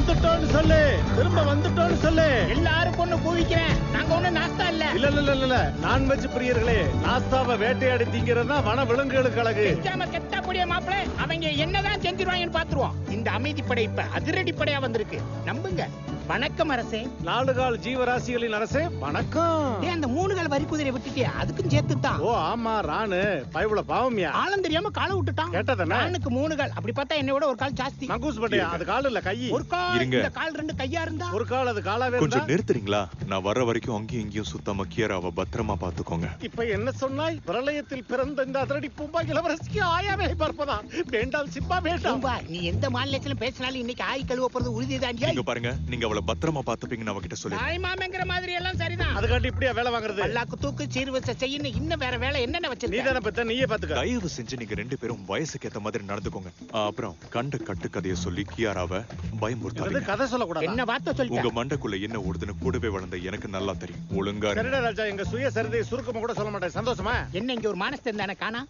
வந்துட்டோம்னு சொல்லு, திரும்ப வந்துட்டோம்னு சொல்லு. எல்லாரும் பொண்ணு கூவிக்கிறேன். நாங்க ஒண்ணு நாஸ்தா இல்ல. இல்ல நான்வெஜ் பிரியர்களே, நாஸ்தாவை வேட்டையாடி திங்கிறதா வன விலங்குகளுக்கு அழகு. கெட்டா கூடிய மாப்பிள அவங்க என்னதான் செஞ்சிருவாங்கன்னு பாத்துருவோம். இந்த அமைதிப்படை இப்ப அதிரடி படையா வந்திருக்கு, நம்புங்க. வணக்கம் அரசே. நாடுகால் ஜீவராசிகளின் அரசே வணக்கம். அந்த 3 கால் வரி குதிரை விட்டுட்டியா? அதுக்கும் சேர்த்துதான். ஓ ஆமா, ராணு பயவுல பாவமியா. ஆளும் தெரியாம காலை விட்டுட்டான். கேட்டதானே? ராணுக்கு 3 கால். அப்படி பார்த்தா என்னை விட ஒரு கால் ஜாஸ்தி. மங்கூஸ் பட்டையா? அது கால் இல்ல, கை. ஒரு கால், இந்த கால் 2 கையா இருந்தா ஒரு கால், அது காலாவே இருந்தா. கொஞ்சம் நிறுத்துறீங்களா? நான் வர்ற வரைக்கும் அங்கேயும் இங்கேயும் சுத்தமா கியராவ பத்திரமா பாத்துக்கோங்க. இப்ப என்ன சொன்னாய்? பிரளயத்தில் பிறந்த இந்த அதிரடி பூம்பா இளவரசிக்கு ஆயாவே பார்ப்பதா? வேண்டாம் சிப்பா, வேண்டாம். நீ எந்த மாநிலத்திலும் பேசினாலும் இன்னைக்கு ஆய் கழுவ போறது உறுதிதான். நீங்க பாருங்க, நீங்க அவளை பத்திரமா பாத்துப்பீங்கன்னு அவகிட்ட சொல்லி. தாய்மாமங்கிற மாதிரி எல்லாம் சரிதான். அதுக்காண்டி இப்படியா வேலை வாங்குறது? பல்லாக்கு தூக்கு, சீர்வரிசை செய்யணும். இன்னும் வேற வேலை என்னென்ன வச்சிருக்க? நீ தானே பத்த, நீயே பாத்துக்க. தயவு செஞ்சு நீங்க 2 பேரும் வயசுக்கு ஏத்த மாதிரி நடந்துக்கோங்க. அப்புறம் கண்ட கட்டுக்கதைய சொல்லி கியாராவ பயமுறுத்தாதீங்க. கதை சொல்லக்கூடாது. என்ன வார்த்தை சொல்லி? உங்க மண்டைக்குள்ள என்ன ஓடுதுன்னு கூடவே வளர்ந்த எனக்கு நல்லா தெரியும். ஒழுங்கா சரிடா ராஜா, எங்க சுயசரிதை சுருக்கமா கூட சொல்ல மாட்டேன். சந்தோஷமா? என்ன இங்க ஒரு மானஸ்தன் தானே காணா?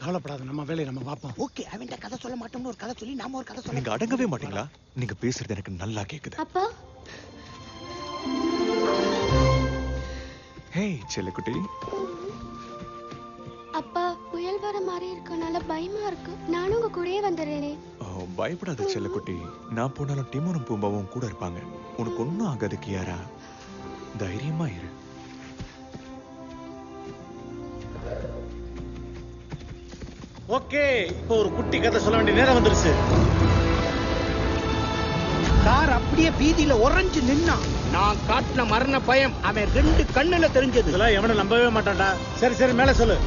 கவலைப்படாத, நம்ம வேலையை நம்ம பாப்போம். ஓகே, அவன்கிட்ட கதை சொல்ல மாட்டோம்னு ஒரு கதை சொல்லி நாம ஒரு கதை சொல்ல. நீங்க அடங்கவே மாட்டீங்களா? நீங்க பேசுறது எனக்கு நல்லா கேக்குது. அப்பா, ஹே செல்லக்குட்டி. அப்பா புயல் வர மாதிரி இருக்கனால பயமா இருக்கு. நானும் உங்க கூடயே வந்துடுறேனே. பயப்படாத செல்லக்குட்டி, நான் போனாலும் டிமோனும் பூம்பாவும் கூட இருப்பாங்க. உனக்கு ஒண்ணும் ஆகாது கியாரா, தைரியமா இரு. ஓகே, இப்போ ஒரு குட்டி கதை சொல்ல வேண்டிய நேரம் வந்துருச்சு. கார் அப்படியே வீதியில உறைஞ்சு நின்னான். நான் காட்டின மரண பயம் அவன் 2 கண்ணுல தெரிஞ்சது. இதெல்லாம் எவனும் நம்பவே மாட்டான்டா. சரி மேல சொல்லு.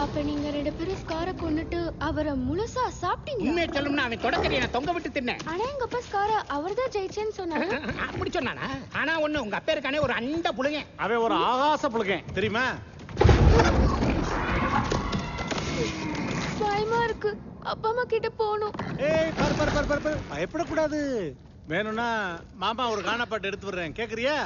அப்ப நீங்க 2 பேரும் ஸ்காரை கொன்னுட்டு அவரை முழுசா சாப்பிட்டீங்க. உண்மையை சொல்லணும்னா அவன் தொடக்கறியை நான் தொங்க விட்டு தின்னேன். ஆனா எங்க அப்பா ஸ்காரை அவர்தான் ஜெயிச்சேன்னு சொன்னாரு. அப்படி சொன்னானா? ஆனா ஒண்ணு, உங்க அப்பா இருக்கானே ஒரு அண்ட புழுங்க. அவன் ஒரு ஆகாச புழுகன், தெரியுமா? பயமா இருக்கு. அப்பா அம்மா கிட்ட போகணும். ஏய் பயப்படக்கூடாது. வேணும்னா மாமா ஒரு காணப்பாட்டு எடுத்து வர்றேன், கேக்குறியா?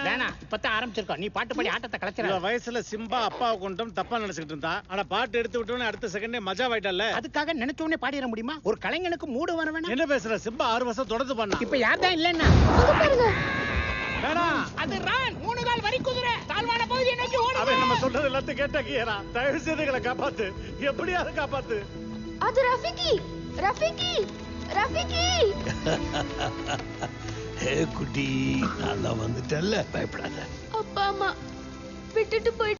வேணா, இப்பதான் ஆரம்பிச்சிருக்கோம். நீ பாட்டு பாடி ஆட்டத்தை கலைச்சிட. வயசுல சிம்பா அப்பாவை கொண்டும் தப்பா நினைச்சுக்கிட்டு இருந்தா. ஆனா பாட்டு எடுத்து விட்டோன்னு அடுத்த செகண்டே மஜா வாயிட்டல்ல. அதுக்காக நினைச்சோடனே பாடிட முடியுமா? ஒரு கலைஞனுக்கு மூடு வர வேணாம். என்ன பேசுற? சிம்பா 6 வருஷம் தொடர்ந்து பண்ணா. இப்ப யார்தான் இல்லன்னா வேணாம். அது ரான் 3 கால் வரி குதிரை தாழ்வான பகுதியை நோக்கி ஓடுது. அவன் நம்ம சொல்றது எல்லாத்தையும் கேட்டா கியரா, தயவு செய்து எங்களை காப்பாத்து, எப்படியாவது காப்பாத்து. அது ரஃபிகி. ஹே குட்டி, நான் தான் வந்துட்டேன்ல, பயப்படாத. அப்பா அம்மா விட்டுட்டு போய்